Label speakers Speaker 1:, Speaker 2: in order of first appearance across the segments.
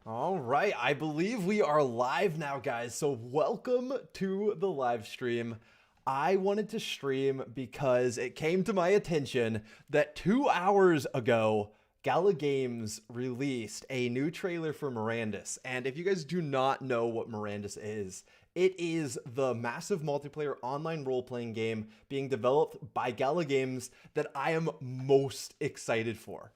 Speaker 1: All right, I believe we are live now, guys. So welcome to the live stream. I wanted to stream because it came to my attention that 2 hours ago, Gala Games released a new trailer for Mirandus. And if you guys do not know what Mirandus is, it is the massive multiplayer online role-playing game being developed by Gala Games that I am most excited for.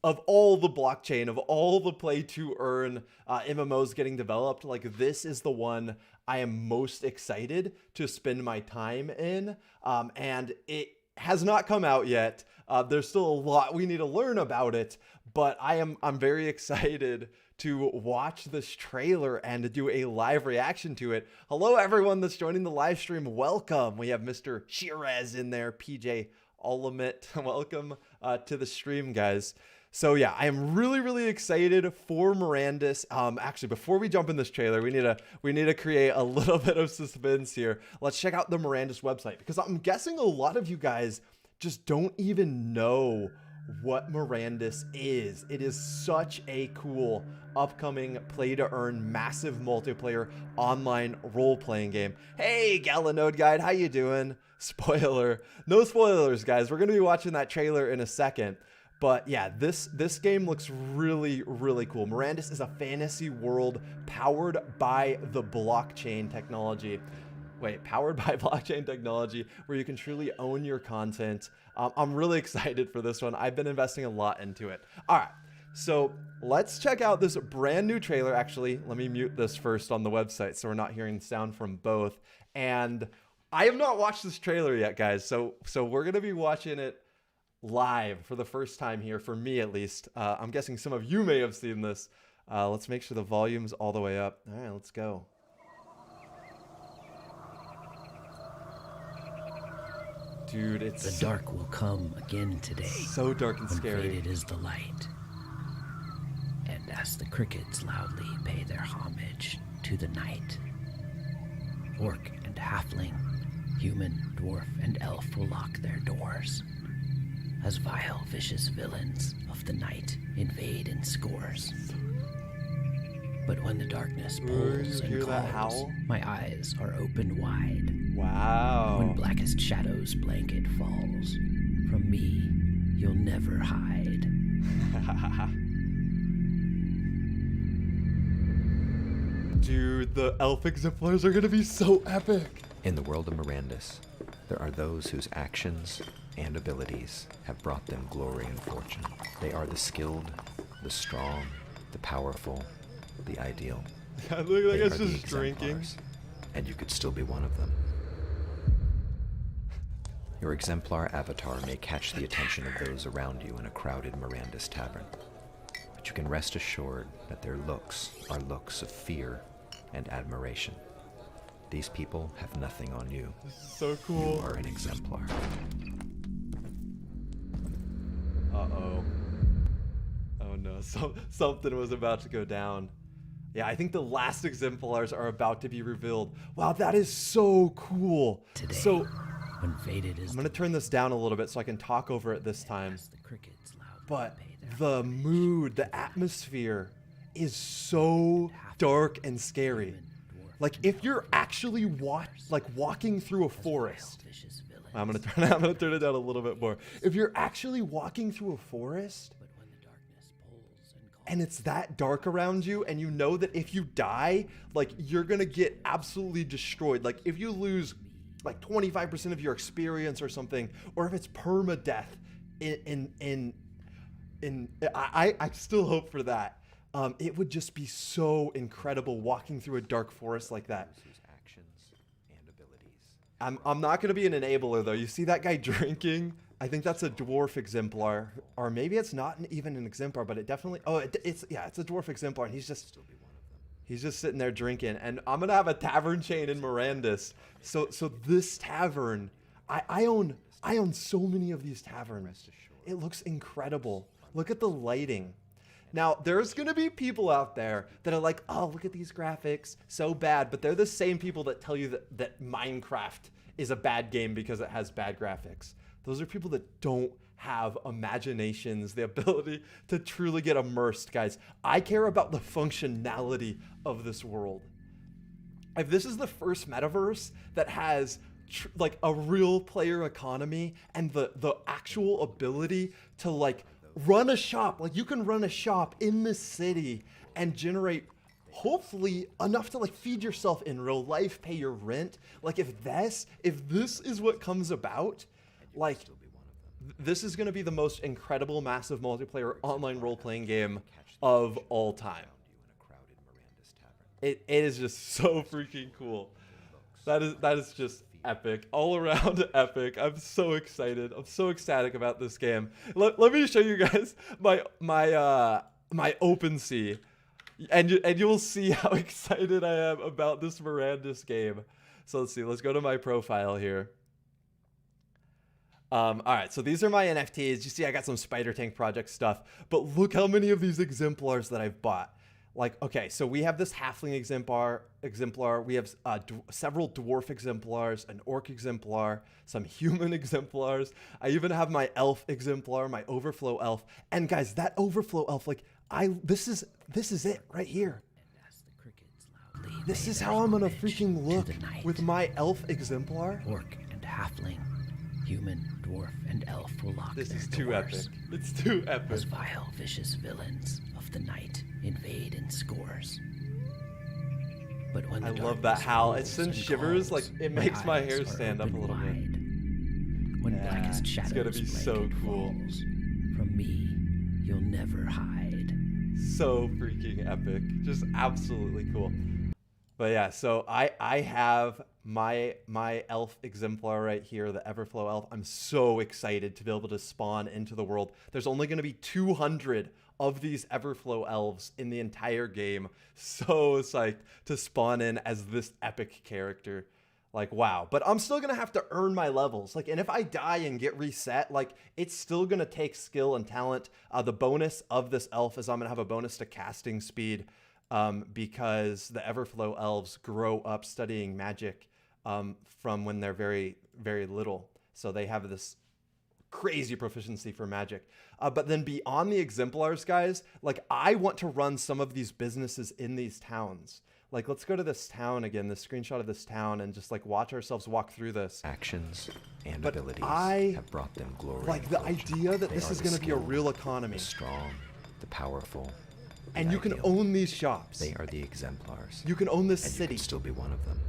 Speaker 1: Of all the blockchain, of all the play to earn MMOs getting developed, like this is the one I am most excited to spend my time in. And it has not come out yet. There's still a lot we need to learn about it, but I'm very excited to watch this trailer and to do a live reaction to it. Hello, everyone that's joining the live stream. Welcome. We have Mr. Shiraz in there, PJ Olamit. Welcome to the stream, guys. So yeah, I am really excited for Mirandus. Actually, before we jump in this trailer, we need to create a little bit of suspense here. Let's check out the Mirandus website, because I'm guessing a lot of you guys just don't even know what Mirandus is. It is such a cool upcoming play to earn massive multiplayer online role-playing game. Hey, Gala Node Guide, how you doing? Spoiler. No spoilers, guys. We're going to be watching that trailer in a second. But yeah, this game looks really cool. Mirandus is a fantasy world powered by the blockchain technology. Wait, powered by blockchain technology, where you can truly own your content. I'm really excited for this one. I've been investing a lot into it. All right, so let's check out this brand new trailer. Actually, let me mute this first on the website so we're not hearing sound from both. And I have not watched this trailer yet, guys. So we're gonna be watching it live for the first time here, for me at least. I'm guessing some of you may have seen this. Let's make sure the volume's all the way up. All right, let's go. Dude, it's
Speaker 2: the dark will come again today.
Speaker 1: So dark and scary.
Speaker 2: When faded is the light. And as the crickets loudly pay their homage to the night, orc and halfling, human, dwarf, and elf will lock their doors, as vile, vicious villains of the night invade in scores. But when the darkness pulls and calls, my eyes are open wide.
Speaker 1: Wow.
Speaker 2: When blackest shadows blanket falls, from me you'll never hide.
Speaker 1: Dude, the elf exemplars are gonna be so epic.
Speaker 3: In the world of Mirandus, there are those whose actions and abilities have brought them glory and fortune. They are the skilled, the strong, the powerful, the ideal.
Speaker 1: I look like it's just drinking.
Speaker 3: And you could still be one of them. Your exemplar avatar may catch the attention of those around you in a crowded Mirandus tavern, but you can rest assured that their looks are looks of fear and admiration. These people have nothing on you.
Speaker 1: This is so cool.
Speaker 3: You are an exemplar.
Speaker 1: Uh-oh. Oh no, something was about to go down. Yeah, I think the last exemplars are about to be revealed. Wow, that is so cool.
Speaker 2: Today,
Speaker 1: so
Speaker 2: when faded is
Speaker 1: I'm gonna turn this down a little bit so I can talk over it this time. But the mood, the atmosphere is so dark and scary. Like if you're actually walking through a forest. I'm gonna turn it down a little bit more. If you're actually walking through a forest and it's that dark around you, and you know that if you die, like you're gonna get absolutely destroyed. Like if you lose like 25% of your experience or something, or if it's permadeath I still hope for that. It would just be so incredible walking through a dark forest like that. I'm not going to be an enabler though. You see that guy drinking? I think that's a dwarf exemplar, or maybe it's not even an exemplar, but it definitely. Oh, it's a dwarf exemplar, and he's just sitting there drinking. And I'm gonna have a tavern chain in Mirandus. So this tavern, I own so many of these taverns. It looks incredible. Look at the lighting. Now, there's going to be people out there that are like, oh, look at these graphics, so bad. But they're the same people that tell you that Minecraft is a bad game because it has bad graphics. Those are people that don't have imaginations, the ability to truly get immersed, guys. I care about the functionality of this world. If this is the first metaverse that has like a real player economy and the actual ability to like run a shop, like you can run a shop in this city and generate hopefully enough to like feed yourself in real life, pay your rent. Like if this is what comes about, like this is going to be the most incredible massive multiplayer online role-playing game of all time. It is just so freaking cool. That is just epic, all around epic. I'm so excited. I'm so ecstatic about this game. Let me show you guys my OpenSea, and you'll see how excited I am about this Mirandus game. So let's see. Let's go to my profile here. All right, so these are my NFTs. You see, I got some Spider Tank project stuff, but look how many of these exemplars that I've bought. Like, okay, so we have this halfling exemplar. We have several dwarf exemplars, an orc exemplar, some human exemplars. I even have my elf exemplar, my overflow elf. And guys, that overflow elf, like, this is it right here. This is how I'm gonna freaking look with my elf exemplar.
Speaker 2: Orc and halfling, human, dwarf, and elf will lock
Speaker 1: This
Speaker 2: their
Speaker 1: is too
Speaker 2: doors
Speaker 1: epic. It's too epic.
Speaker 2: as vile, vicious villains of the night invade in scores. But when
Speaker 1: I
Speaker 2: the
Speaker 1: love that
Speaker 2: darkness
Speaker 1: howl. It
Speaker 2: rolls
Speaker 1: sends
Speaker 2: and
Speaker 1: shivers,
Speaker 2: calls,
Speaker 1: like it makes my
Speaker 2: eyes
Speaker 1: hair
Speaker 2: are
Speaker 1: stand up a
Speaker 2: open
Speaker 1: little bit.
Speaker 2: wide. When
Speaker 1: Yeah,
Speaker 2: blackest
Speaker 1: it's
Speaker 2: shadows
Speaker 1: gonna be so
Speaker 2: blanket
Speaker 1: cool.
Speaker 2: falls, from me you'll never hide.
Speaker 1: So freaking epic. Just absolutely cool. But yeah, so I have my elf exemplar right here, the Everflow elf. I'm so excited to be able to spawn into the world. There's only going to be 200 of these Everflow elves in the entire game. So psyched to spawn in as this epic character. Like, wow. But I'm still going to have to earn my levels. Like, and if I die and get reset, like, it's still going to take skill and talent. The bonus of this elf is I'm going to have a bonus to casting speed. Because the Everflow elves grow up studying magic from when they're very, very little. So they have this crazy proficiency for magic. But then beyond the exemplars, guys, like I want to run some of these businesses in these towns. Like, let's go to this town again, this screenshot of this town, and just like watch ourselves walk through this.
Speaker 3: Actions and
Speaker 1: But
Speaker 3: abilities
Speaker 1: I
Speaker 3: have brought them glory.
Speaker 1: like
Speaker 3: and
Speaker 1: the
Speaker 3: fortune.
Speaker 1: idea that
Speaker 3: They
Speaker 1: this
Speaker 3: are
Speaker 1: is
Speaker 3: the
Speaker 1: going to be a
Speaker 3: skilled,
Speaker 1: real economy.
Speaker 3: the strong, the powerful, the
Speaker 1: And you can
Speaker 3: ideal.
Speaker 1: own these shops.
Speaker 3: They are the exemplars.
Speaker 1: You can own this
Speaker 3: and you
Speaker 1: city.
Speaker 3: can still be one of them.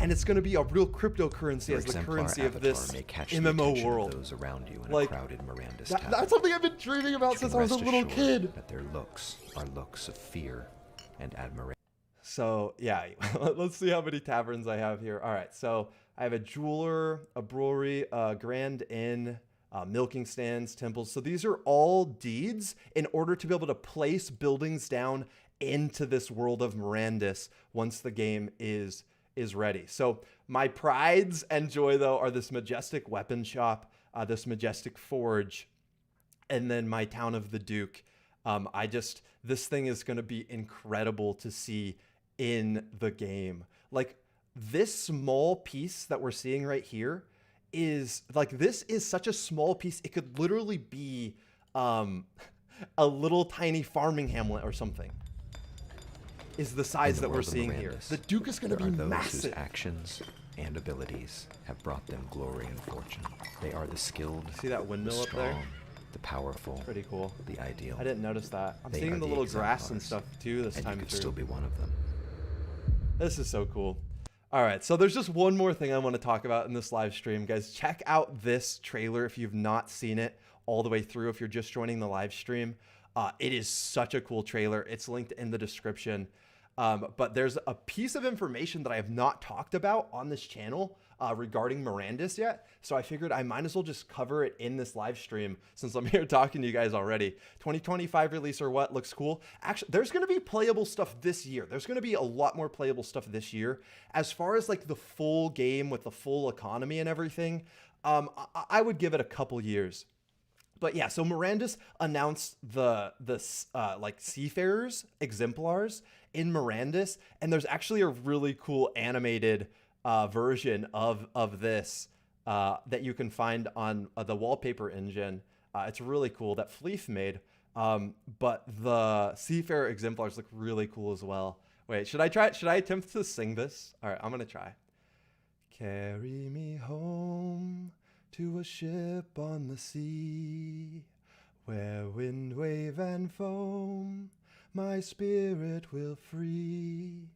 Speaker 1: And it's going to be a real cryptocurrency
Speaker 3: Your
Speaker 1: as the
Speaker 3: exemplar
Speaker 1: currency of
Speaker 3: avatar
Speaker 1: this
Speaker 3: may catch the
Speaker 1: MMO
Speaker 3: attention of
Speaker 1: world.
Speaker 3: those around you in
Speaker 1: Like,
Speaker 3: a crowded Mirandus
Speaker 1: That's
Speaker 3: tavern.
Speaker 1: something I've been dreaming about
Speaker 3: You
Speaker 1: since
Speaker 3: can
Speaker 1: I was a
Speaker 3: rest
Speaker 1: little
Speaker 3: assured
Speaker 1: kid.
Speaker 3: that their looks are looks of fear and admiration.
Speaker 1: So yeah, let's see how many taverns I have here. All right, so I have a jeweler, a brewery, a grand inn, milking stands, temples. So these are all deeds in order to be able to place buildings down into this world of Mirandus once the game is ready. So my prides and joy though are this majestic weapon shop, this majestic forge, and then my town of the Duke. This thing is going to be incredible to see in the game. Like this small piece that we're seeing right here is like, this is such a small piece. It could literally be a little tiny farming hamlet or something. Is the size that we're seeing here. The Duke is going to be
Speaker 3: those
Speaker 1: massive.
Speaker 3: whose actions and abilities have brought them glory and fortune. They are the skilled,
Speaker 1: See that windmill
Speaker 3: the
Speaker 1: up there?
Speaker 3: strong, the powerful,
Speaker 1: Pretty cool.
Speaker 3: the ideal.
Speaker 1: I didn't notice that. I'm
Speaker 3: They
Speaker 1: seeing
Speaker 3: are
Speaker 1: the
Speaker 3: the
Speaker 1: little grass and
Speaker 3: exemplars,
Speaker 1: stuff too this
Speaker 3: and
Speaker 1: time
Speaker 3: you could
Speaker 1: through.
Speaker 3: still be one of them.
Speaker 1: This is so cool. All right, so there's just one more thing I want to talk about in this live stream, guys. Check out this trailer if you've not seen it all the way through. If you're just joining the live stream, it is such a cool trailer. It's linked in the description. But there's a piece of information that I have not talked about on this channel regarding Mirandus yet. So I figured I might as well just cover it in this live stream since I'm here talking to you guys already. 2025 release or what? Looks cool. Actually, there's going to be playable stuff this year. There's going to be a lot more playable stuff this year. As far as like the full game with the full economy and everything, I would give it a couple years. But yeah, so Mirandus announced the like seafarers exemplars in Mirandus, and there's actually a really cool animated version of this that you can find on the wallpaper engine. It's really cool that Fleef made. But the Seafarer exemplars look really cool as well. Wait, should I attempt to sing this? All right, I'm going to try. Carry me home to a ship on the sea, where wind, wave, and foam my spirit will free.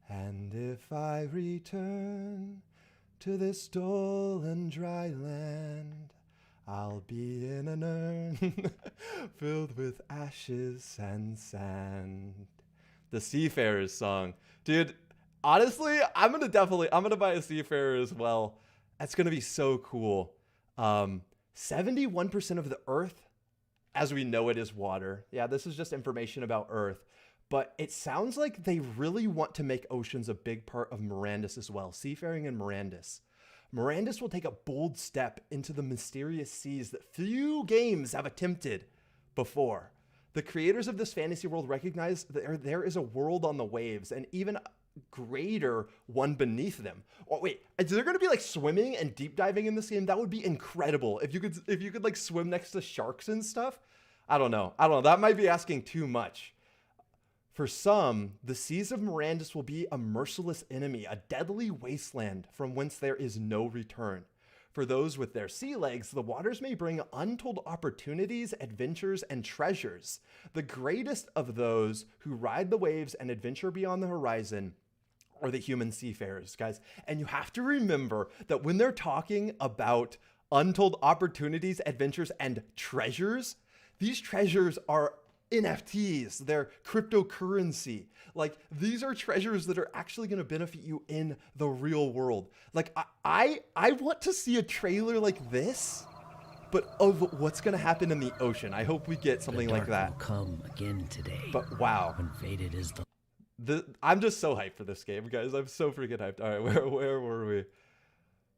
Speaker 1: And if I return to this dull and dry land, I'll be in an urn filled with ashes and sand. The Seafarer's song. Dude, honestly, I'm gonna buy a Seafarer as well. That's gonna be so cool. 71% of the Earth, as we know it, is water. Yeah, this is just information about Earth. But it sounds like they really want to make oceans a big part of Mirandus as well. Seafaring in Mirandus. Mirandus will take a bold step into the mysterious seas that few games have attempted before. The creators of this fantasy world recognize that there is a world on the waves, and even greater one beneath them. Oh wait, is there going to be like swimming and deep diving in this game? That would be incredible. If you could like swim next to sharks and stuff. I don't know. That might be asking too much. For some, the seas of Mirandus will be a merciless enemy, a deadly wasteland from whence there is no return. For those with their sea legs, the waters may bring untold opportunities, adventures, and treasures. The greatest of those who ride the waves and adventure beyond the horizon are the human seafarers, guys. And you have to remember that when they're talking about untold opportunities, adventures, and treasures, these treasures are NFTs, they're cryptocurrency. Like, these are treasures that are actually going to benefit you in the real world. Like, I want to see a trailer like this, but of what's going to happen in the ocean. I hope we get something like that.
Speaker 2: Will come again today.
Speaker 1: But wow,
Speaker 2: when faded is
Speaker 1: I'm just so hyped for this game, guys. I'm so freaking hyped. All right, where were we?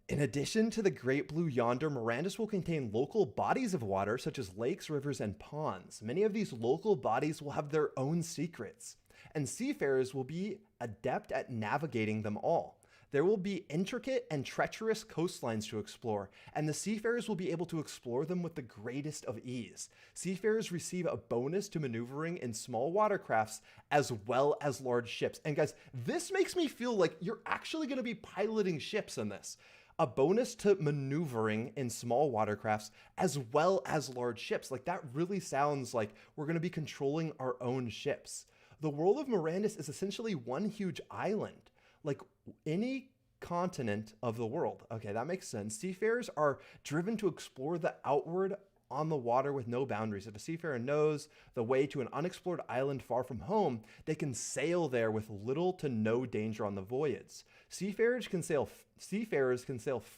Speaker 1: In addition to the Great Blue Yonder, Mirandus will contain local bodies of water such as lakes, rivers, and ponds. Many of these local bodies will have their own secrets, and seafarers will be adept at navigating them all. There will be intricate and treacherous coastlines to explore, and the seafarers will be able to explore them with the greatest of ease. Seafarers receive a bonus to maneuvering in small watercrafts as well as large ships. And guys, this makes me feel like you're actually going to be piloting ships in this. A bonus to maneuvering in small watercrafts as well as large ships. Like, that really sounds like we're going to be controlling our own ships. The world of Mirandus is essentially one huge island, like any continent of the world. Okay, that makes sense. Seafarers are driven to explore the outward on the water with no boundaries. If a seafarer knows the way to an unexplored island far from home, they can sail there with little to no danger on the voyage. Seafarers can sail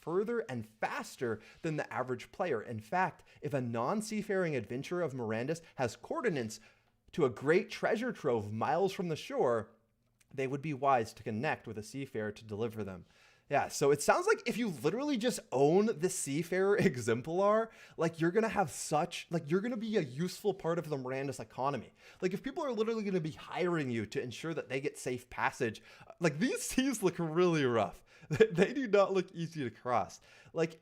Speaker 1: further and faster than the average player. In fact, if a non-seafaring adventurer of Mirandus has coordinates to a great treasure trove miles from the shore, they would be wise to connect with a seafarer to deliver them. Yeah, so it sounds like if you literally just own the Seafarer exemplar, like, you're going to have you're going to be a useful part of the Mirandus economy. Like, if people are literally going to be hiring you to ensure that they get safe passage, like, these seas look really rough. They do not look easy to cross. Like,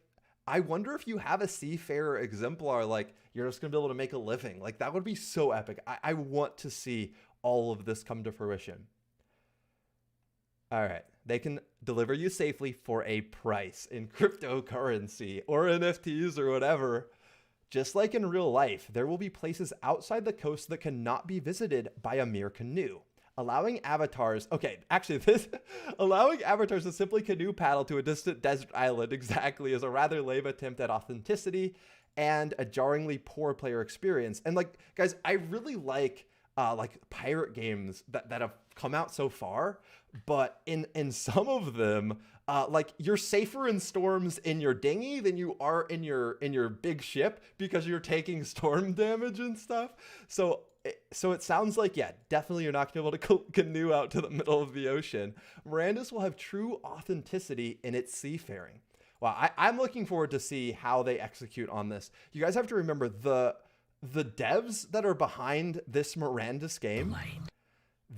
Speaker 1: I wonder if you have a Seafarer exemplar, like, you're just going to be able to make a living. Like, that would be so epic. I want to see all of this come to fruition. All right. They can deliver you safely for a price in cryptocurrency or NFTs or whatever. Just like in real life, there will be places outside the coast that cannot be visited by a mere canoe. Allowing avatars to simply canoe paddle to a distant desert island exactly is a rather lame attempt at authenticity and a jarringly poor player experience. And like, guys, I really like pirate games that have come out so far, but in some of them, like, you're safer in storms in your dinghy than you are in your big ship because you're taking storm damage and stuff. So it sounds like, yeah, definitely you're not gonna be able to canoe out to the middle of the ocean. Mirandus will have true authenticity in its seafaring. Wow, I'm looking forward to see how they execute on this. You guys have to remember the devs that are behind this Mirandus game,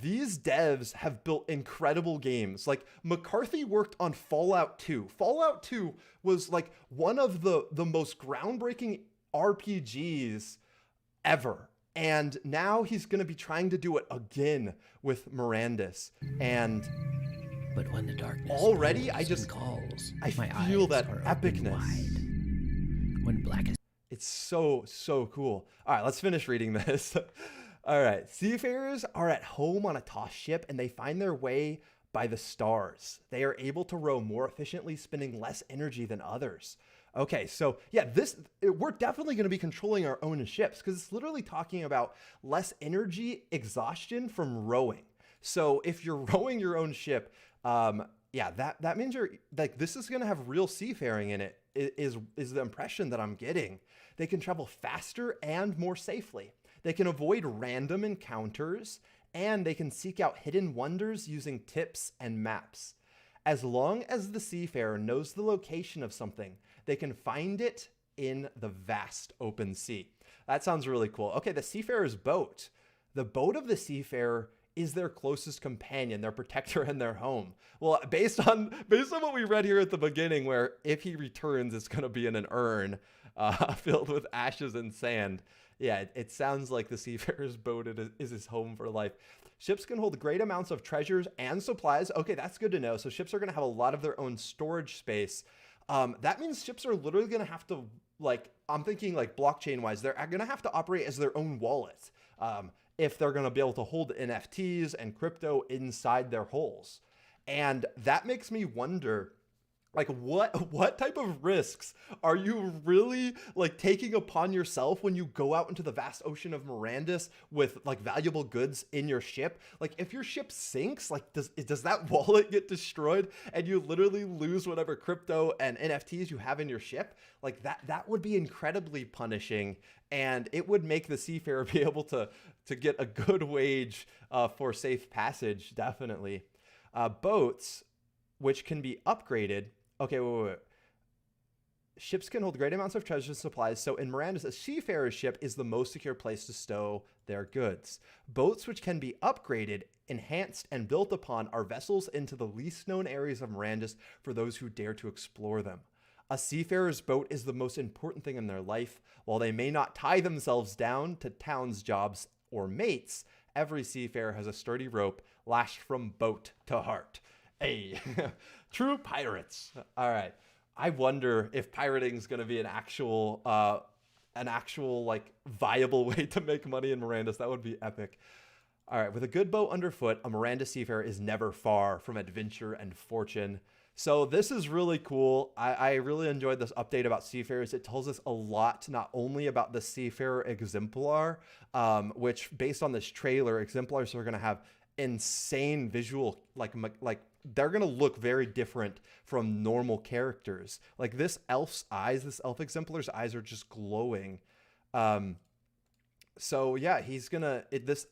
Speaker 1: these devs have built incredible games. Like McCarthy worked on Fallout 2. Fallout 2 was like one of the most groundbreaking RPGs ever. And now he's going to be trying to do it again with Mirandus. And
Speaker 2: But when the darkness
Speaker 1: already
Speaker 2: calls,
Speaker 1: I
Speaker 2: my
Speaker 1: feel
Speaker 2: eyes
Speaker 1: that
Speaker 2: are
Speaker 1: epicness.
Speaker 2: wide. When blackest
Speaker 1: It's so cool. All right, let's finish reading this. All right, seafarers are at home on a tossed ship and they find their way by the stars. They are able to row more efficiently, spending less energy than others. Okay, so yeah, we're definitely going to be controlling our own ships because it's literally talking about less energy exhaustion from rowing. So if you're rowing your own ship, yeah, that means you're like, this is going to have real seafaring in it is the impression that I'm getting. They can travel faster and more safely. They can avoid random encounters, and they can seek out hidden wonders using tips and maps. As long as the seafarer knows the location of something, they can find it in the vast open sea. That sounds really cool. Okay, the seafarer's boat. The boat of the seafarer is their closest companion, their protector, and their home. Well, based on what we read here at the beginning, where if he returns, it's going to be in an urn filled with ashes and sand. Yeah, it sounds like the seafarer's boat is his home for life. Ships can hold great amounts of treasures and supplies. Okay, that's good to know. So ships are going to have a lot of their own storage space. That means ships are literally going to have to, like, I'm thinking like blockchain wise, they're going to have to operate as their own wallet. If they're going to be able to hold NFTs and crypto inside their hulls. And that makes me wonder, like, what type of risks are you really like taking upon yourself when you go out into the vast ocean of Mirandus with like valuable goods in your ship? Like, if your ship sinks, like does that wallet get destroyed and you literally lose whatever crypto and NFTs you have in your ship? Like that would be incredibly punishing, and it would make the seafarer be able to get a good wage for safe passage, definitely. Boats, which can be upgraded. Okay, wait. Ships can hold great amounts of treasure and supplies. So in Mirandus, a seafarer's ship is the most secure place to stow their goods. Boats, which can be upgraded, enhanced, and built upon, are vessels into the least known areas of Mirandus for those who dare to explore them. A seafarer's boat is the most important thing in their life. While they may not tie themselves down to towns, jobs, or mates, every seafarer has a sturdy rope lashed from boat to heart. Hey, true pirates. All right. I wonder if pirating is going to be an actual like viable way to make money in Mirandus. That would be epic. All right. With a good boat underfoot, a Mirandus seafarer is never far from adventure and fortune. So this is really cool. I really enjoyed this update about seafarers. It tells us a lot, not only about the seafarer exemplar, which based on this trailer, exemplars are going to have insane visual, like they're going to look very different from normal characters. Like this elf exemplar's eyes are just glowing. So yeah, he's gonna, this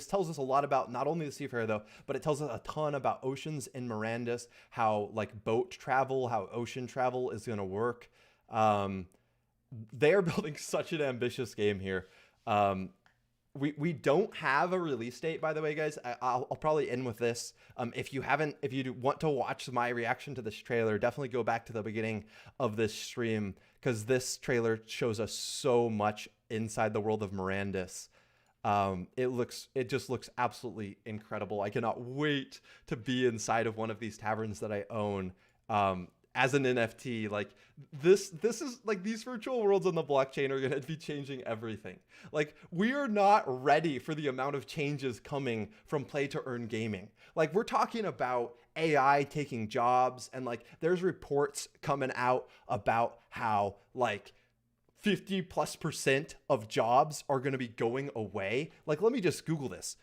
Speaker 1: tells us a lot about not only the seafarer though, but it tells us a ton about oceans in Mirandus, how like boat travel, how ocean travel is gonna work. They're building such an ambitious game here. We don't have a release date, by the way, guys. I'll probably end with this. If you want to watch my reaction to this trailer, definitely go back to the beginning of this stream, because this trailer shows us so much inside the world of Mirandus. It just looks absolutely incredible. I cannot wait to be inside of one of these taverns that I own. As an NFT, like this is like, these virtual worlds on the blockchain are going to be changing everything. Like, we are not ready for the amount of changes coming from play to earn gaming. Like, we're talking about AI taking jobs, and like there's reports coming out about how like 50+% of jobs are going to be going away. Like, let me just Google this.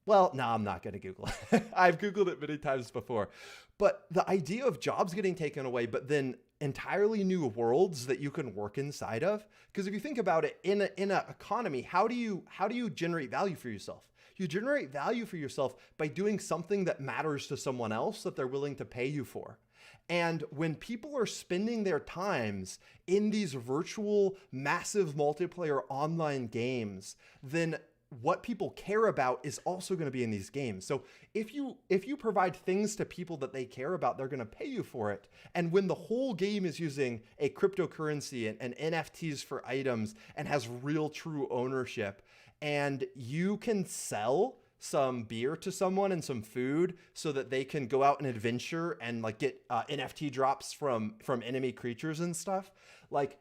Speaker 1: Well, no, I'm not going to Google it. I've Googled it many times before. But the idea of jobs getting taken away, but then entirely new worlds that you can work inside of. Because if you think about it, in an economy, how do you generate value for yourself? You generate value for yourself by doing something that matters to someone else that they're willing to pay you for. And when people are spending their times in these virtual, massive multiplayer online games, then what people care about is also going to be in these games. So if you provide things to people that they care about, they're going to pay you for it. And when the whole game is using a cryptocurrency and NFTs for items and has real true ownership, and you can sell some beer to someone and some food so that they can go out and adventure and like get NFT drops from enemy creatures and stuff, like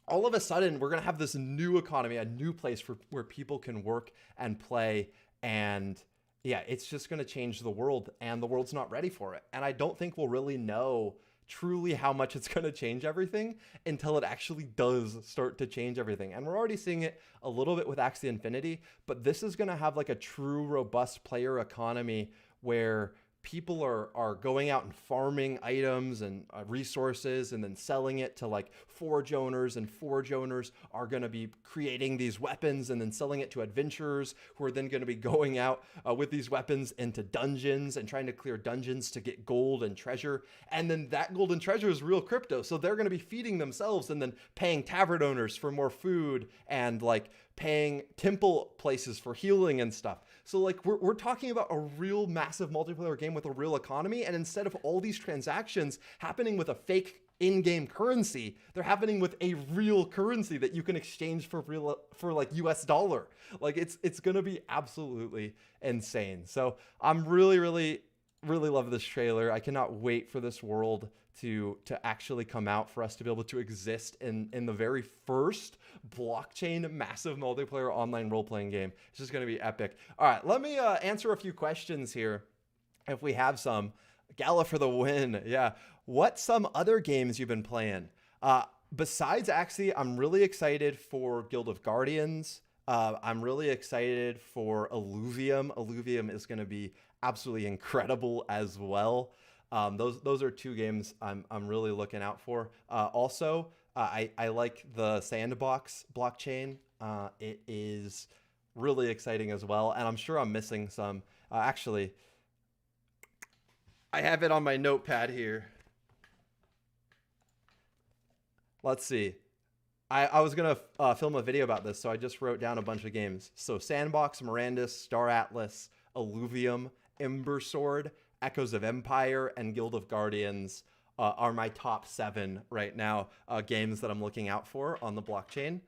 Speaker 1: all of a sudden we're going to have this new economy, a new place where people can work and play. And yeah, it's just going to change the world, and the world's not ready for it. And I don't think we'll really know truly how much it's going to change everything until it actually does start to change everything. And we're already seeing it a little bit with Axie Infinity, but this is going to have like a true robust player economy where people are going out and farming items and resources and then selling it to like forge owners, and forge owners are going to be creating these weapons and then selling it to adventurers who are then going to be going out with these weapons into dungeons and trying to clear dungeons to get gold and treasure. And then that gold and treasure is real crypto. So they're going to be feeding themselves and then paying tavern owners for more food and like paying temple places for healing and stuff. So like we're talking about a real massive multiplayer game with a real economy. And instead of all these transactions happening with a fake in-game currency, they're happening with a real currency that you can exchange for like US dollar. Like it's going to be absolutely insane. So I'm really love this trailer. I cannot wait for this world to actually come out, for us to be able to exist in the very first blockchain massive multiplayer online role-playing game. It's just going to be epic. All right, let me answer a few questions here if we have some. Gala for the win. Yeah. What some other games you've been playing? Besides Axie, I'm really excited for Guild of Guardians. I'm really excited for Illuvium. Illuvium is going to be absolutely incredible as well. Those are two games I'm really looking out for. Also, I like the Sandbox blockchain. It is really exciting as well, and I'm sure I'm missing some. Actually, I have it on my notepad here. Let's see. I was going to film a video about this, so I just wrote down a bunch of games. So Sandbox, Mirandus, Star Atlas, Illuvium, Ember Sword, Echoes of Empire, and Guild of Guardians are my top 7 right now games that I'm looking out for on the blockchain.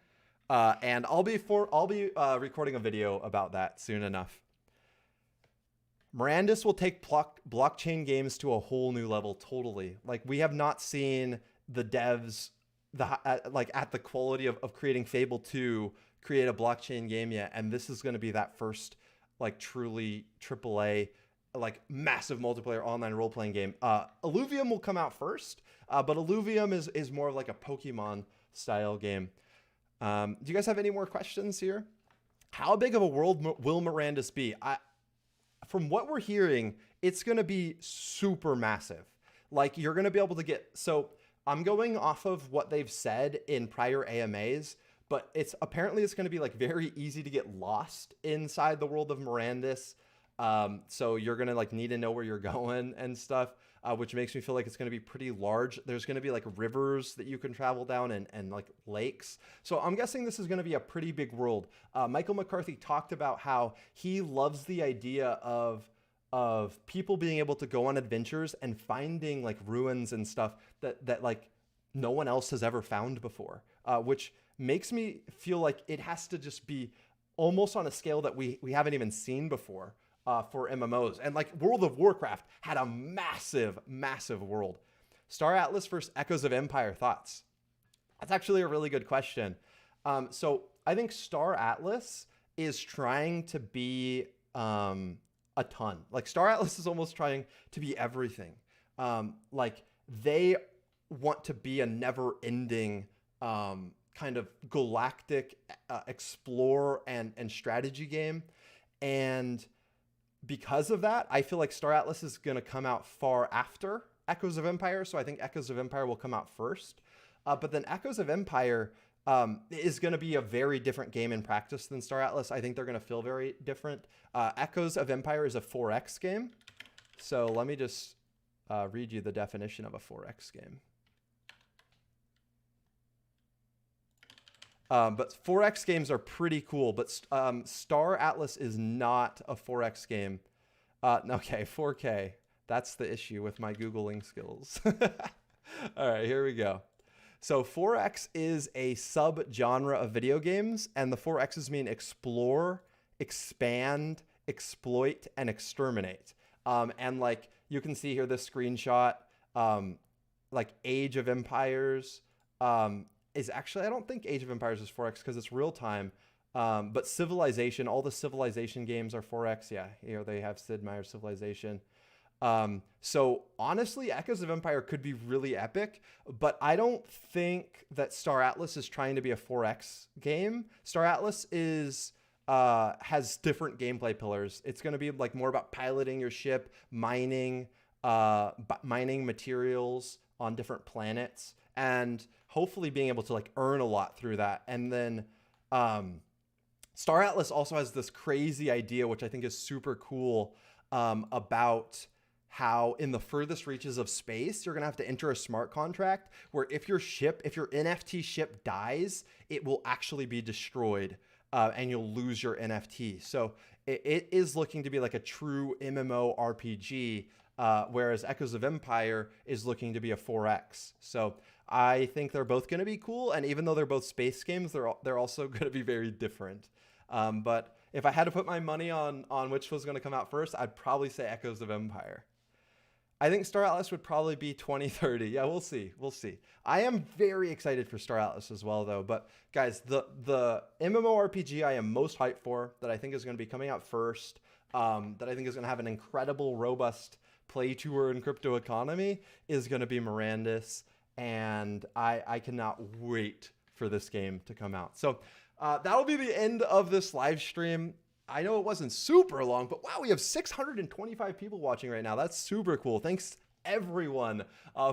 Speaker 1: And I'll be recording a video about that soon enough. Mirandus will take blockchain games to a whole new level, totally. Like, we have not seen the devs like at the quality of creating Fable 2 create a blockchain game yet, and this is going to be that first like truly AAA like massive multiplayer online role-playing game. Illuvium will come out first, but Illuvium is more of like a Pokemon style game. Do you guys have any more questions here? How big of a world will Mirandus be? From what we're hearing, it's going to be super massive. Like, you're going to be able to get, so I'm going off of what they've said in prior AMAs, but it's going to be like very easy to get lost inside the world of Mirandus. So you're going to like need to know where you're going and stuff, which makes me feel like it's going to be pretty large. There's going to be like rivers that you can travel down and like lakes. So I'm guessing this is going to be a pretty big world. Michael McCarthy talked about how he loves the idea of people being able to go on adventures and finding like ruins and stuff that like no one else has ever found before, which makes me feel like it has to just be almost on a scale that we haven't even seen before for MMOs. And like World of Warcraft had a massive world. Star Atlas versus Echoes of Empire, thoughts? That's actually a really good question. So I think Star Atlas is trying to be a ton. Like, Star Atlas is almost trying to be everything. Like, they want to be a never-ending kind of galactic explore and strategy game. And because of that, I feel like Star Atlas is going to come out far after Echoes of Empire. So I think Echoes of Empire will come out first. But then Echoes of Empire is going to be a very different game in practice than Star Atlas. I think they're going to feel very different. Echoes of Empire is a 4X game. So let me just read you the definition of a 4X game. But 4X games are pretty cool. But Star Atlas is not a 4X game. Okay, 4K. That's the issue with my Googling skills. All right, here we go. So 4X is a sub-genre of video games, and the 4Xs mean explore, expand, exploit, and exterminate. And like you can see here, this screenshot, like Age of Empires is actually, I don't think Age of Empires is 4X because it's real time. But Civilization, all the Civilization games are 4X. Yeah, here they have Sid Meier's Civilization. So honestly, Echoes of Empire could be really epic, but I don't think that Star Atlas is trying to be a 4X game. Star Atlas is has different gameplay pillars. It's going to be like more about piloting your ship, mining materials on different planets, and hopefully being able to like earn a lot through that. And then Star Atlas also has this crazy idea, which I think is super cool, about how in the furthest reaches of space, you're going to have to enter a smart contract where if your NFT ship dies, it will actually be destroyed and you'll lose your NFT. So it is looking to be like a true MMO RPG, whereas Echoes of Empire is looking to be a 4X. So I think they're both going to be cool. And even though they're both space games, they're also going to be very different. But if I had to put my money on which was going to come out first, I'd probably say Echoes of Empire. I think Star Atlas would probably be 2030. Yeah, we'll see. We'll see. I am very excited for Star Atlas as well, though. But guys, the MMORPG I am most hyped for, that I think is going to be coming out first, that I think is going to have an incredible, robust play to earn crypto economy, is going to be Mirandus. And I cannot wait for this game to come out. So that'll be the end of this live stream. I know it wasn't super long, but wow, we have 625 people watching right now. That's super cool. Thanks everyone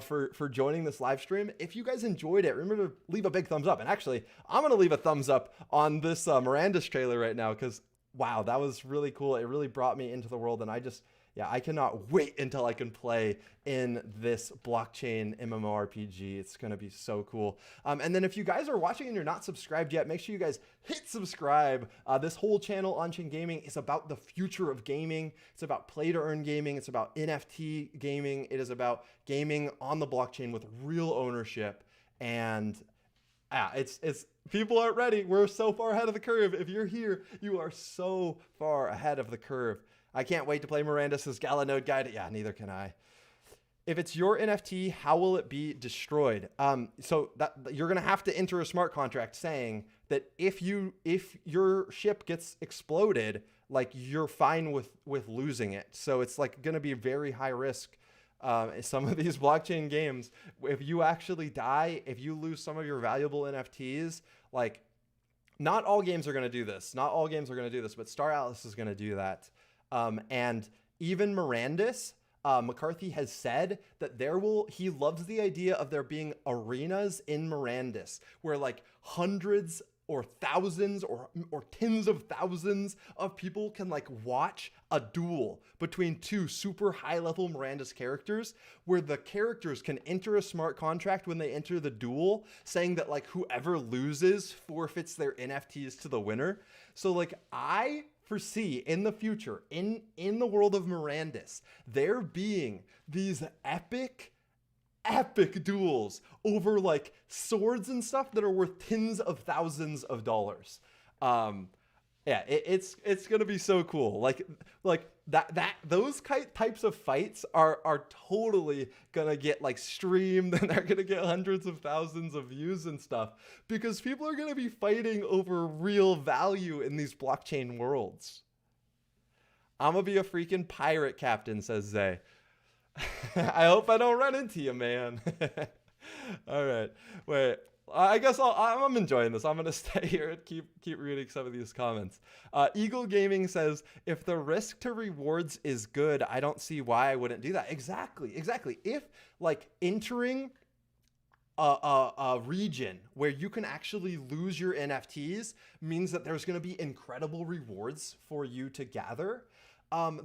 Speaker 1: for joining this live stream. If you guys enjoyed it, remember to leave a big thumbs up. And actually, I'm going to leave a thumbs up on this Mirandus trailer right now because wow, that was really cool. It really brought me into the world, and I cannot wait until I can play in this blockchain MMORPG. It's going to be so cool. And then if you guys are watching and you're not subscribed yet, make sure you guys hit subscribe. This whole channel, On-Chain Gaming, is about the future of gaming. It's about play to earn gaming. It's about NFT gaming. It is about gaming on the blockchain with real ownership. And it's people aren't ready. We're so far ahead of the curve. If you're here, you are so far ahead of the curve. I can't wait to play Mirandus' Galanode guide. Yeah, neither can I. If it's your NFT, how will it be destroyed? So that you're gonna have to enter a smart contract saying that if your ship gets exploded, like you're fine with losing it. So it's like gonna be very high risk. Some of these blockchain games, if you actually die, if you lose some of your valuable NFTs, like not all games are gonna do this. Not all games are gonna do this, but Star Atlas is gonna do that. And even Mirandus, McCarthy has said that he loves the idea of there being arenas in Mirandus where like hundreds or thousands or tens of thousands of people can like watch a duel between two super high level Mirandus characters, where the characters can enter a smart contract when they enter the duel saying that like whoever loses forfeits their NFTs to the winner. So like I foresee in the future, in the world of Mirandus, there being these epic duels over like swords and stuff that are worth tens of thousands of dollars. It's gonna be so cool. Like those types of fights are totally gonna get like streamed, and they're gonna get hundreds of thousands of views and stuff because people are gonna be fighting over real value in these blockchain worlds. I'm gonna be a freaking pirate captain, says Zay. I hope I don't run into you, man. All right, wait. I guess I'm enjoying this. I'm going to stay here and keep reading some of these comments. Eagle Gaming says, if the risk to rewards is good, I don't see why I wouldn't do that. Exactly. If like entering a region where you can actually lose your NFTs means that there's going to be incredible rewards for you to gather,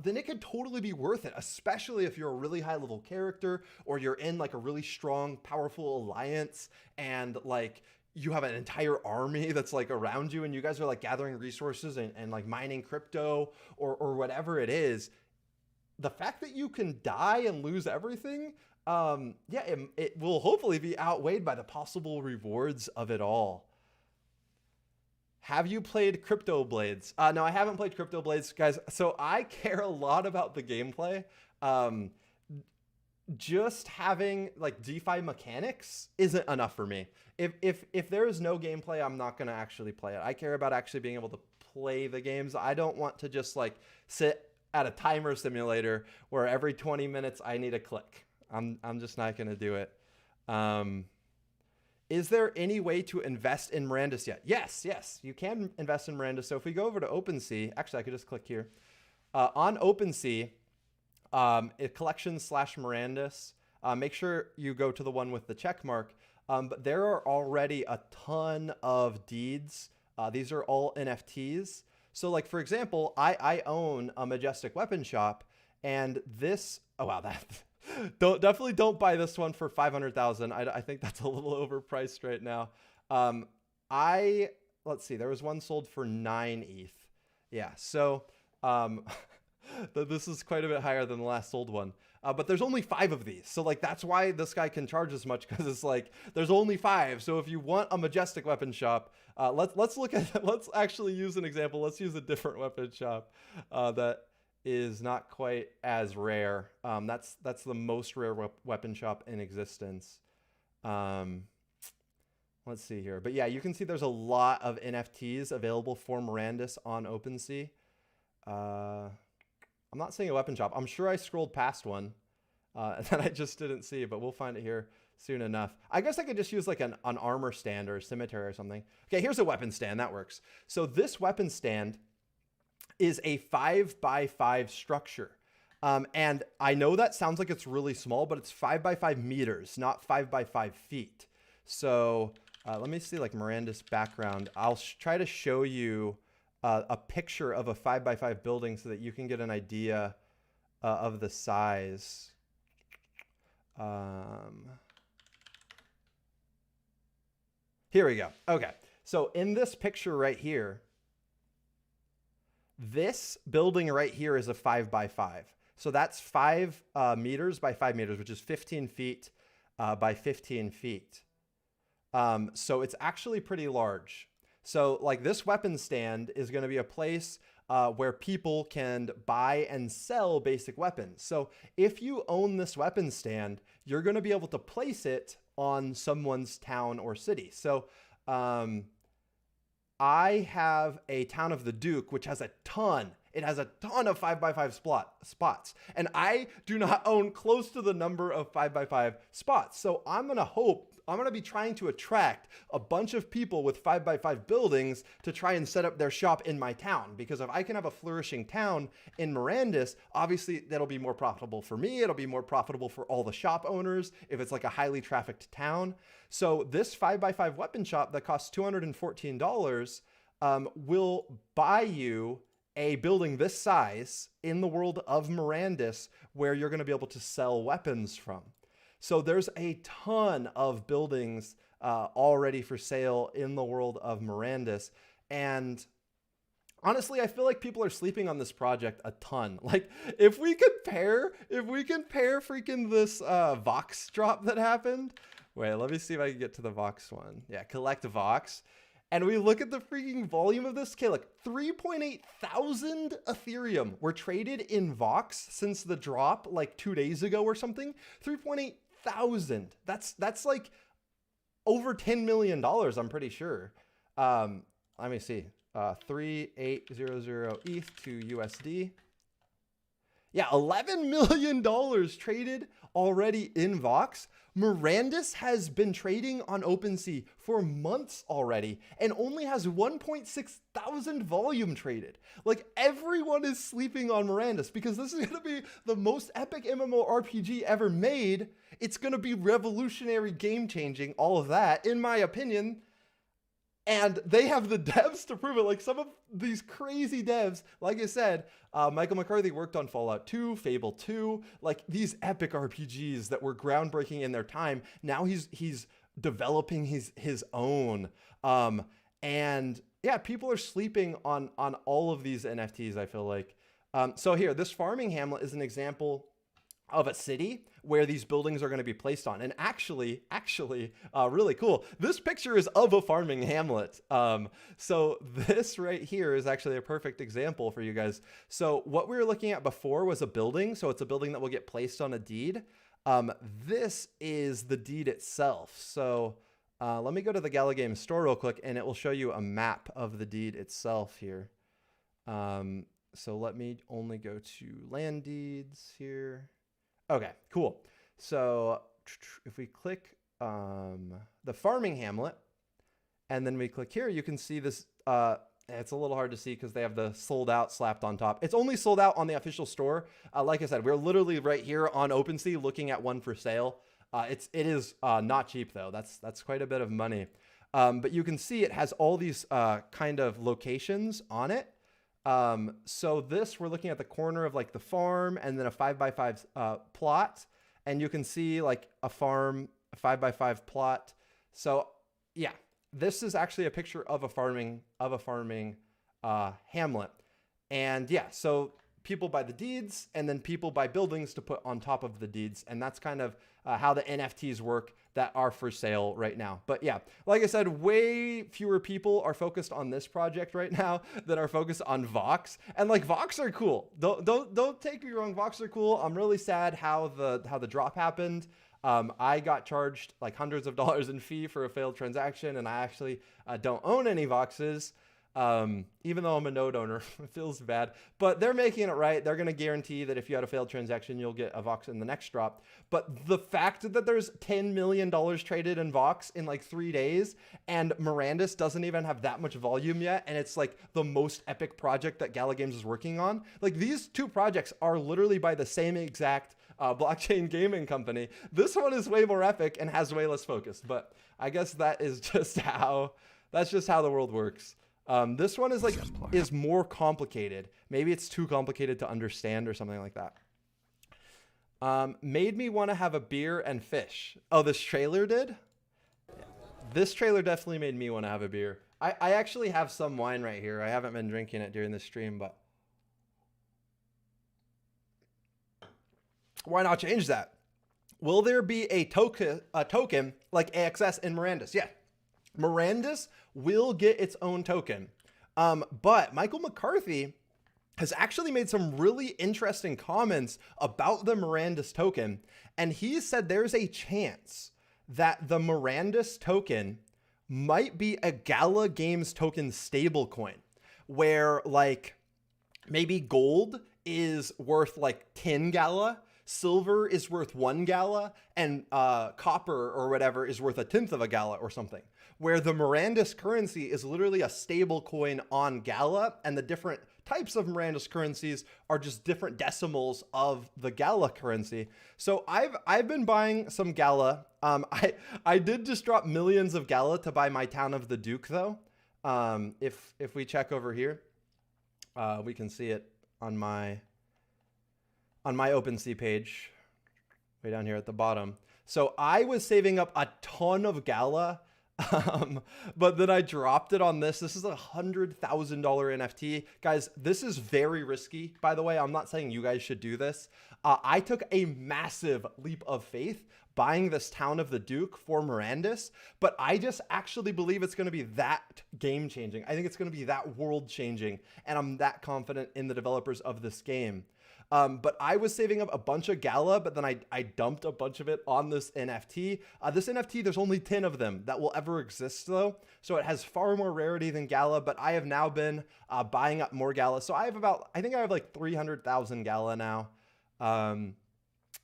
Speaker 1: then it could totally be worth it, especially if you're a really high level character or you're in like a really strong, powerful alliance and like you have an entire army that's like around you and you guys are like gathering resources and like mining crypto or whatever it is. The fact that you can die and lose everything, yeah, it will hopefully be outweighed by the possible rewards of it all. Have you played Crypto Blades? No, I haven't played Crypto Blades, guys. So I care a lot about the gameplay. Just having like DeFi mechanics isn't enough for me. If there is no gameplay, I'm not going to actually play it. I care about actually being able to play the games. I don't want to just like sit at a timer simulator where every 20 minutes I need a click. I'm just not going to do it. Is there any way to invest in Mirandus yet? Yes, you can invest in Mirandus. So if we go over to OpenSea, actually I could just click here. On OpenSea, collection/Mirandus, make sure you go to the one with the check mark. But there are already a ton of deeds. These are all NFTs. So like, for example, I own a Majestic Weapon Shop, and this, oh wow, that definitely don't buy this one for 500,000. I think that's a little overpriced right now. Let's see, there was one sold for 9 ETH. Yeah, so this is quite a bit higher than the last sold one. But there's only 5 of these. So like, that's why this guy can charge as much, because it's like, there's only 5. So if you want a Majestic Weapon Shop, let's actually use an example. Let's use a different weapon shop that is not quite as rare. That's the most rare weapon shop in existence. Let's see here. But yeah, you can see there's a lot of NFTs available for Mirandus on OpenSea. I'm not seeing a weapon shop. I'm sure I scrolled past one that I just didn't see, but we'll find it here soon enough. I guess I could just use like an armor stand or a cemetery or something. Okay, here's a weapon stand. That works. So this weapon stand is a 5x5 structure. And I know that sounds like it's really small, but it's 5x5 meters, not 5x5 feet. So let me see like Mirandus background. I'll try to show you a picture of a 5x5 building so that you can get an idea of the size. Here we go. Okay. So in this picture right here, this building right here is a 5x5. So that's 5 meters by 5 meters, which is 15 feet by 15 feet. So it's actually pretty large. So like this weapon stand is going to be a place where people can buy and sell basic weapons. So if you own this weapon stand, you're going to be able to place it on someone's town or city. So I have a Town of the Duke, which has a ton. It has a ton of 5x5 spots. And I do not own close to the number of 5x5 spots. So I'm going to be trying to attract a bunch of people with 5x5 buildings to try and set up their shop in my town. Because if I can have a flourishing town in Mirandus, obviously that'll be more profitable for me. It'll be more profitable for all the shop owners if it's like a highly trafficked town. So this 5x5 weapon shop that costs $214 will buy you a building this size in the world of Mirandus where you're going to be able to sell weapons from. So there's a ton of buildings already for sale in the world of Mirandus. And honestly, I feel like people are sleeping on this project a ton. Like if we compare freaking this Vox drop that happened. Wait, let me see if I can get to the Vox one. Yeah, collect Vox. And we look at the freaking volume of this. Okay, like 3.8 thousand Ethereum were traded in Vox since the drop like 2 days ago or something. 3.8 thousand. That's like over $10 million, I'm pretty sure. Let me see. 3800 ETH to USD. Yeah, $11 million traded already in Vox. Mirandus has been trading on OpenSea for months already and only has 1.6 thousand volume traded. Like everyone is sleeping on Mirandus because this is going to be the most epic MMORPG ever made. It's going to be revolutionary, game changing, all of that, in my opinion. And they have the devs to prove it. Like some of these crazy devs, like I said, Michael McCarthy worked on Fallout 2, Fable 2, like these epic RPGs that were groundbreaking in their time. Now he's developing his own. And yeah, people are sleeping on all of these NFTs, I feel like. So here, this farming hamlet is an example of a city where these buildings are going to be placed on. And actually, really cool. This picture is of a farming hamlet. So this right here is actually a perfect example for you guys. So what we were looking at before was a building. So it's a building that will get placed on a deed. This is the deed itself. So let me go to the Gala Games store real quick, and it will show you a map of the deed itself here. So let me only go to land deeds here. Okay, cool. So if we click the farming hamlet, and then we click here, you can see this. It's a little hard to see because they have the sold out slapped on top. It's only sold out on the official store. Like I said, we're literally right here on OpenSea looking at one for sale. It is not cheap though. That's quite a bit of money. But you can see it has all these kind of locations on it. So this, we're looking at the corner of like the farm and then a 5x5 plot. And you can see like a farm, a 5x5 plot. So yeah, this is actually a picture of a farming hamlet. And yeah, so people buy the deeds and then people buy buildings to put on top of the deeds. And that's kind of how the NFTs work that are for sale right now. But yeah, like I said, way fewer people are focused on this project right now than are focused on Vox. And like Vox are cool. Don't take me wrong. Vox are cool. I'm really sad how the drop happened. I got charged like hundreds of dollars in fee for a failed transaction, and I actually don't own any Voxes. Even though I'm a node owner, it feels bad, but they're making it right. They're going to guarantee that if you had a failed transaction, you'll get a Vox in the next drop. But the fact that there's $10 million traded in Vox in like 3 days, and Mirandus doesn't even have that much volume yet, and it's like the most epic project that Gala Games is working on. Like these two projects are literally by the same exact blockchain gaming company. This one is way more epic and has way less focus, but I guess that's just how the world works. This one is more complicated. Maybe it's too complicated to understand or something like that. Made me want to have a beer and fish. Oh, this trailer did? This trailer definitely made me want to have a beer. I actually have some wine right here. I haven't been drinking it during the stream, but why not change that? Will there be a token like AXS in Mirandus? Yeah. Mirandus will get its own token. But Michael McCarthy has actually made some really interesting comments about the Mirandus token. And he said there's a chance that the Mirandus token might be a Gala Games token stablecoin, where like maybe gold is worth like 10 Gala, silver is worth 1 Gala, and copper or whatever is worth 1/10 of a Gala or something. Where the Mirandus currency is literally a stable coin on Gala, and the different types of Mirandus currencies are just different decimals of the Gala currency. So I've been buying some Gala. I did just drop millions of Gala to buy my Town of the Duke though. If we check over here, we can see it on my OpenSea page, way down here at the bottom. So I was saving up a ton of Gala. But then I dropped it on this. This is a $100,000 NFT. Guys, this is very risky, by the way. I'm not saying you guys should do this. I took a massive leap of faith buying this Town of the Duke for Mirandus, but I just actually believe it's going to be that game changing. I think it's going to be that world changing, and I'm that confident in the developers of this game. But I was saving up a bunch of Gala, but then I dumped a bunch of it on this NFT. This NFT, there's only 10 of them that will ever exist though. So it has far more rarity than Gala, but I have now been buying up more Gala. So I think I have like 300,000 Gala now.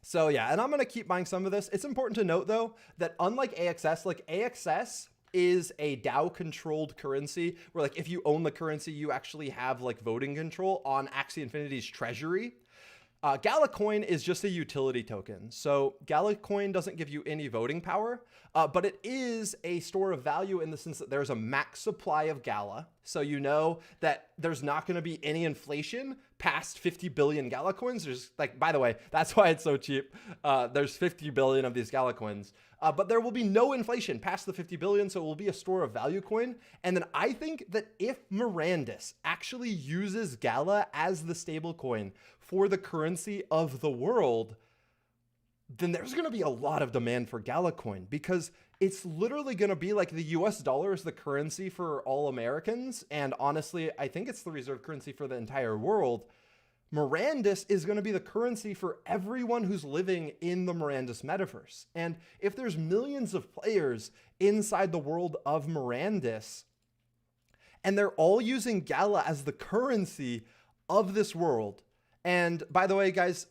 Speaker 1: So yeah, and I'm going to keep buying some of this. It's important to note though, that unlike AXS, like AXS is a DAO controlled currency where like if you own the currency, you actually have like voting control on Axie Infinity's treasury. Gala Coin is just a utility token. So Gala Coin doesn't give you any voting power, but it is a store of value in the sense that there's a max supply of Gala. So you know that there's not going to be any inflation past 50 billion Gala coins. There's like, by the way, that's why it's so cheap. There's 50 billion of these Gala coins. But there will be no inflation past the 50 billion, so it will be a store of value coin. And then I think that if Mirandus actually uses Gala as the stable coin for the currency of the world, then there's going to be a lot of demand for Gala coin, because it's literally going to be like the US dollar is the currency for all Americans. And honestly, I think it's the reserve currency for the entire world. Mirandus is going to be the currency for everyone who's living in the Mirandus metaverse. And if there's millions of players inside the world of Mirandus, and they're all using Gala as the currency of this world. And by the way, guys,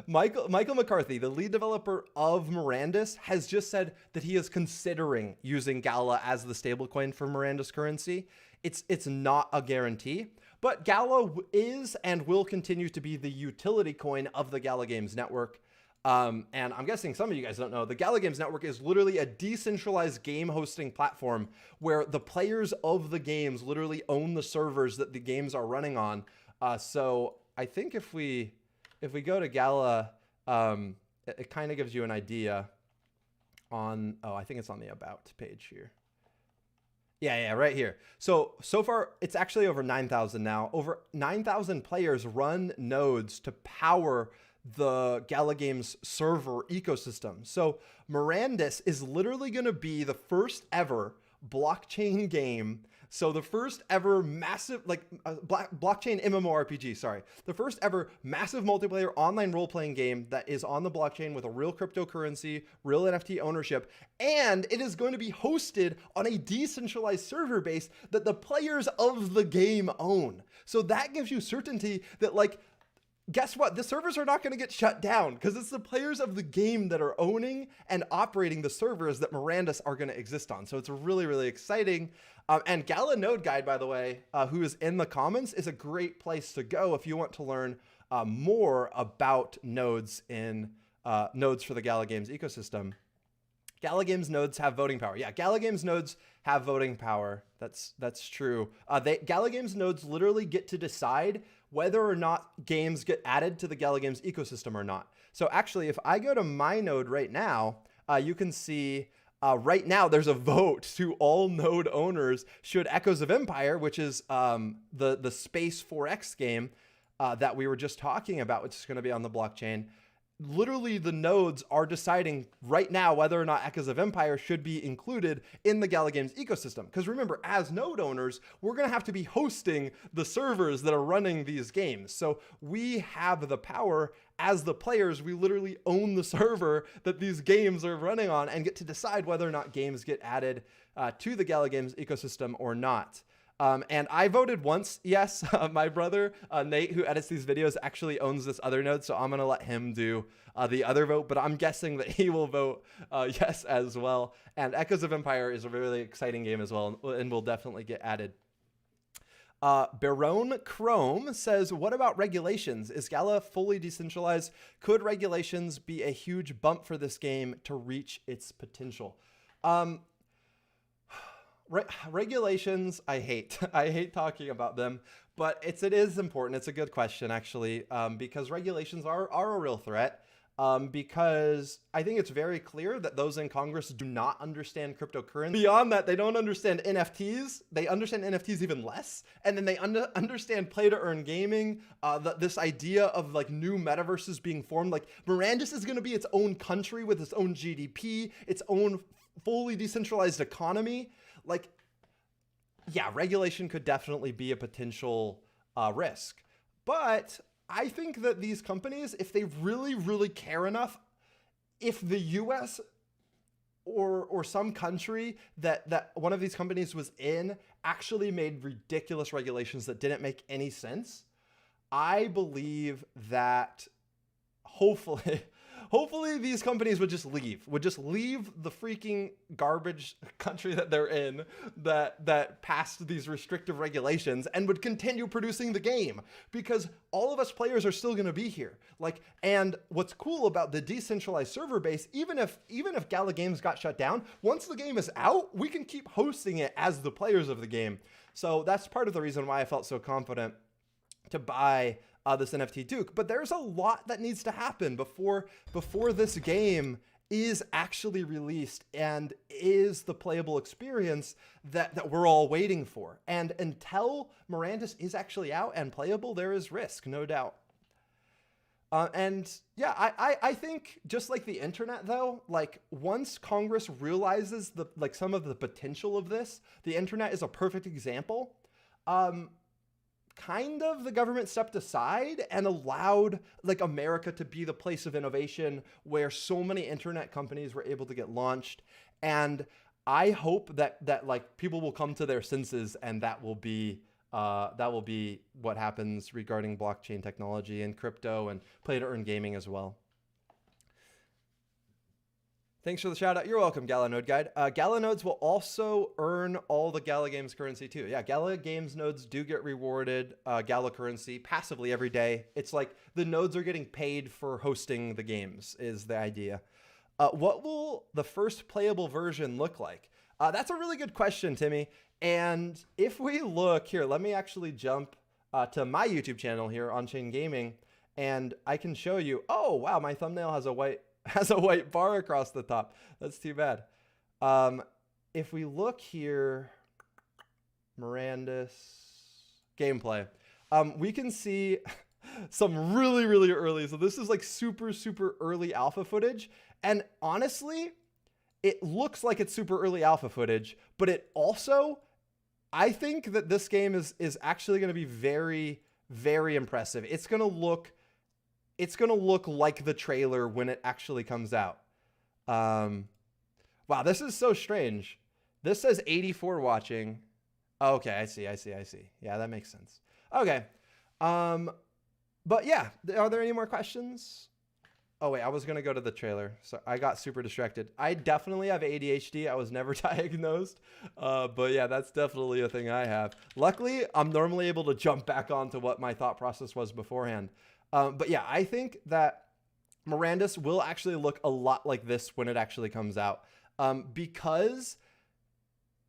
Speaker 1: Michael McCarthy, the lead developer of Mirandus, has just said that he is considering using Gala as the stablecoin for Mirandus currency. It's not a guarantee, but Gala is and will continue to be the utility coin of the Gala Games network. And I'm guessing some of you guys don't know, the Gala Games network is literally a decentralized game hosting platform where the players of the games literally own the servers that the games are running on. So I think if we go to Gala, it kind of gives you an idea on, I think it's on the About page here. Yeah, right here. So far, it's actually over 9,000 now. Over 9,000 players run nodes to power the Gala Games server ecosystem. So Mirandus is literally going to be the first ever blockchain game. So the first ever massive, blockchain MMORPG, sorry. The first ever massive multiplayer online role-playing game that is on the blockchain with a real cryptocurrency, real NFT ownership, and it is going to be hosted on a decentralized server base that the players of the game own. So that gives you certainty that, guess what? The servers are not going to get shut down because it's the players of the game that are owning and operating the servers that Mirandus are going to exist on. So it's really, really exciting. And Gala Node Guide, by the way, who is in the comments, is a great place to go if you want to learn more about nodes in nodes for the Gala Games ecosystem. Gala Games nodes have voting power. Yeah, Gala Games nodes have voting power. That's true. Gala Games nodes literally get to decide whether or not games get added to the Gala Games ecosystem or not. So actually, if I go to my node right now, you can see right now there's a vote to all node owners should Echoes of Empire, which is the Space 4X game that we were just talking about, which is going to be on the blockchain. Literally, the nodes are deciding right now whether or not Echoes of Empire should be included in the Gala Games ecosystem. Because remember, as node owners, we're going to have to be hosting the servers that are running these games. So we have the power as the players. We literally own the server that these games are running on and get to decide whether or not games get added to the Gala Games ecosystem or not. And I voted once, yes. My brother, Nate, who edits these videos, actually owns this other node, so I'm going to let him do the other vote, but I'm guessing that he will vote yes as well. And Echoes of Empire is a really exciting game as well, and will definitely get added. Baron Chrome says, what about regulations? Is Gala fully decentralized? Could regulations be a huge bump for this game to reach its potential? Regulations, I hate. I hate talking about them, but it is important. It's a good question, actually, because regulations are a real threat, because I think it's very clear that those in Congress do not understand cryptocurrency. Beyond that, they don't understand NFTs. They understand NFTs even less. And then they understand play-to-earn gaming, this idea of new metaverses being formed. Mirandus is going to be its own country with its own GDP, its own fully decentralized economy. Yeah, regulation could definitely be a potential risk. But I think that these companies, if they really, really care enough, if the US or some country that one of these companies was in actually made ridiculous regulations that didn't make any sense, I believe that hopefully these companies would just leave the freaking garbage country that they're in, that passed these restrictive regulations, and would continue producing the game, because all of us players are still going to be here. And what's cool about the decentralized server base, even if Gala Games got shut down, once the game is out, we can keep hosting it as the players of the game. So that's part of the reason why I felt so confident to buy this NFT Duke. But there's a lot that needs to happen before this game is actually released and is the playable experience that we're all waiting for. And until Mirandus is actually out and playable, there is risk, no doubt. And yeah, I think just like the internet though, like once Congress realizes some of the potential of this, the internet is a perfect example. Kind of the government stepped aside and allowed like America to be the place of innovation where so many internet companies were able to get launched. And I hope that like people will come to their senses, and that will be what happens regarding blockchain technology and crypto and play to earn gaming as well. Thanks for the shout out. You're welcome, Gala Node Guide. Gala nodes will also earn all the Gala Games currency too. Yeah, Gala Games nodes do get rewarded Gala currency passively every day. It's like the nodes are getting paid for hosting the games is the idea. What will the first playable version look like? That's a really good question, Timmy. And if we look here, let me actually jump to my YouTube channel here, On-Chain Gaming, and I can show you, oh, wow, my thumbnail has a white bar across the top. That's too bad. If we look here, Mirandus gameplay, we can see some really, really early. So this is like super, super early alpha footage. And honestly, it looks like it's super early alpha footage, but it also, I think that this game is actually going to be very, very impressive. It's going to look like the trailer when it actually comes out. Wow, this is so strange. This says 84 watching. Oh, okay, I see. Yeah, that makes sense. Okay. But yeah, are there any more questions? Oh wait, I was going to go to the trailer. So I got super distracted. I definitely have ADHD. I was never diagnosed. But yeah, that's definitely a thing I have. Luckily, I'm normally able to jump back onto what my thought process was beforehand. But yeah, I think that Mirandus will actually look a lot like this when it actually comes out. Because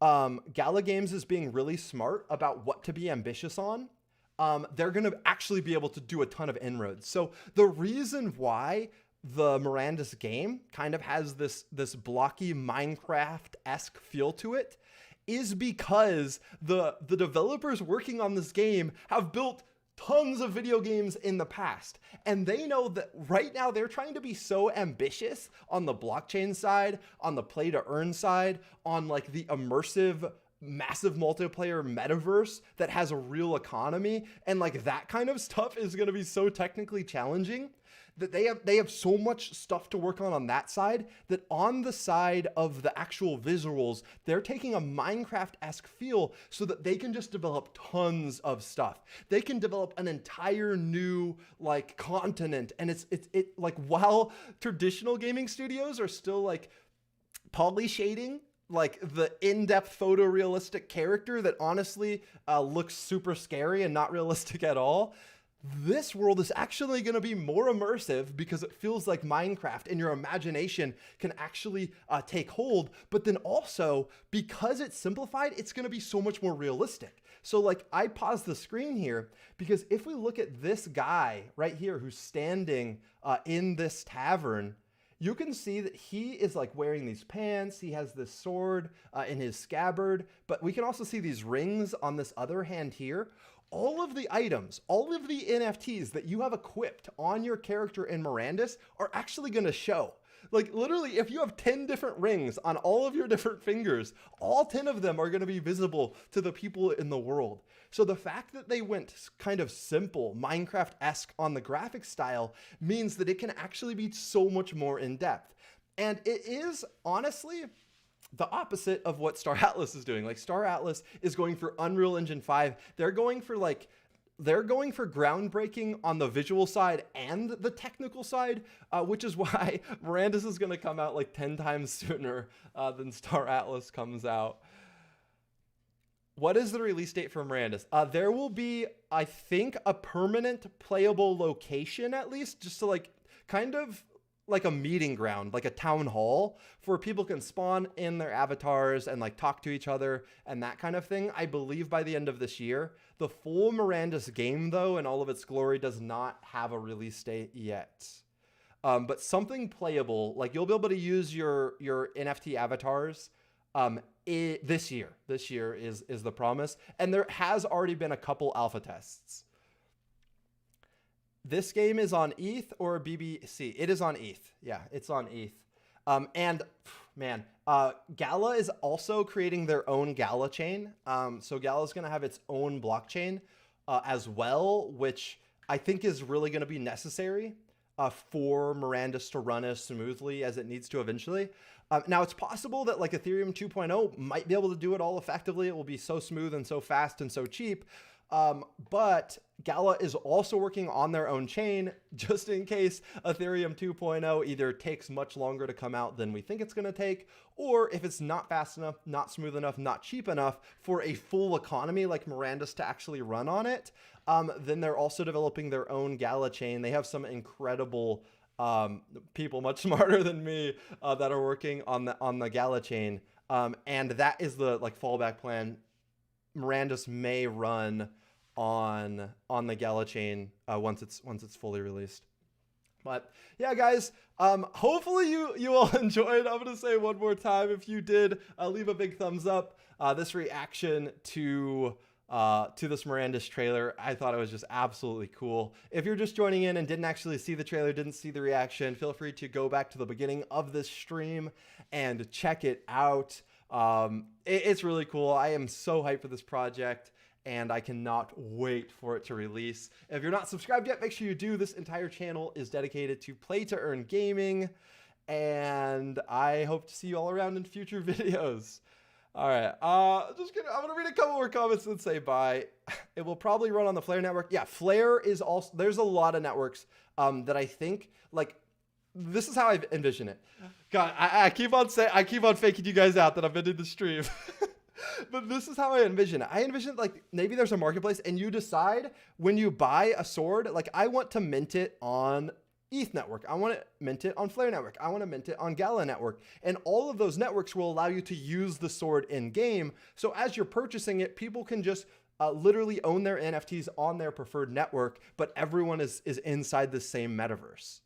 Speaker 1: Gala Games is being really smart about what to be ambitious on. They're going to actually be able to do a ton of inroads. So the reason why the Mirandus game kind of has this blocky Minecraft-esque feel to it is because the developers working on this game have built tons of video games in the past. And they know that right now they're trying to be so ambitious on the blockchain side, on the play to earn side, on like the immersive massive multiplayer metaverse that has a real economy, and like that kind of stuff is going to be so technically challenging that they have so much stuff to work on that side, that on the side of the actual visuals, they're taking a Minecraft-esque feel so that they can just develop tons of stuff. They can develop an entire new like continent, and it's like, while traditional gaming studios are still like poly shading like the in-depth photorealistic character that honestly looks super scary and not realistic at all, this world is actually going to be more immersive because it feels like Minecraft and your imagination can actually take hold. But then also, because it's simplified, it's going to be so much more realistic. So like, I paused the screen here because if we look at this guy right here who's standing in this tavern, you can see that he is like wearing these pants. He has this sword in his scabbard, but we can also see these rings on this other hand here. All of the items, all of the NFTs that you have equipped on your character in Mirandus are actually going to show. Like literally, if you have 10 different rings on all of your different fingers, all 10 of them are going to be visible to the people in the world. So the fact that they went kind of simple, Minecraft-esque on the graphic style means that it can actually be so much more in depth. And it is honestly the opposite of what Star Atlas is doing. Like Star Atlas is going for Unreal Engine 5. They're going for groundbreaking on the visual side and the technical side, which is why Mirandus is going to come out like 10 times sooner than Star Atlas comes out. What is the release date for Mirandus? There will be, I think, a permanent playable location at least, just to like kind of like a meeting ground, like a town hall where people can spawn in their avatars and like talk to each other and that kind of thing. I believe by the end of this year. The full Mirandus game though, in all of its glory, does not have a release date yet. but something playable. Like you'll be able to use your NFT avatars this year. This year is the promise, and there has already been a couple alpha tests. This game is on ETH or BBC. It is on ETH. Yeah, it's on ETH. And man, Gala is also creating their own Gala chain. So Gala is going to have its own blockchain as well, which I think is really going to be necessary for Mirandus to run as smoothly as it needs to eventually. Now, it's possible that like Ethereum 2.0 might be able to do it all effectively. It will be so smooth and so fast and so cheap. But Gala is also working on their own chain just in case Ethereum 2.0 either takes much longer to come out than we think it's going to take, or if it's not fast enough, not smooth enough, not cheap enough for a full economy like Mirandus to actually run on it, then they're also developing their own Gala chain. They have some incredible people much smarter than me that are working on the Gala chain, and that is the like fallback plan. Mirandus may run on the Gala chain once it's fully released. But yeah, guys, hopefully you all enjoyed. I'm gonna say one more time, if you did, leave a big thumbs up. This reaction to this Mirandus trailer, I thought it was just absolutely cool. If you're just joining in and didn't actually see the trailer, didn't see the reaction, feel free to go back to the beginning of this stream and check it out. It's really cool. I am so hyped for this project, and I cannot wait for it to release. If you're not subscribed yet, make sure you do. This entire channel is dedicated to play to earn gaming, and I hope to see you all around in future videos. All right, just kidding. I'm gonna read a couple more comments and say bye. It will probably run on the Flare network. Yeah, Flare is also, there's a lot of networks that I think, like, this is how I envision it. God, I keep on faking you guys out that I've been in the stream. But this is how I envision it. I envision like maybe there's a marketplace and you decide when you buy a sword, like I want to mint it on ETH network. I want to mint it on Flare network. I want to mint it on Gala network. And all of those networks will allow you to use the sword in game. So as you're purchasing it, people can just literally own their NFTs on their preferred network, but everyone is inside the same metaverse.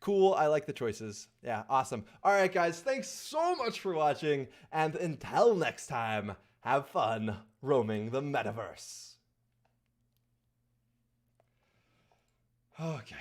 Speaker 1: Cool. I like the choices. Yeah, awesome. All right, guys, thanks so much for watching. And until next time, have fun roaming the metaverse. Okay.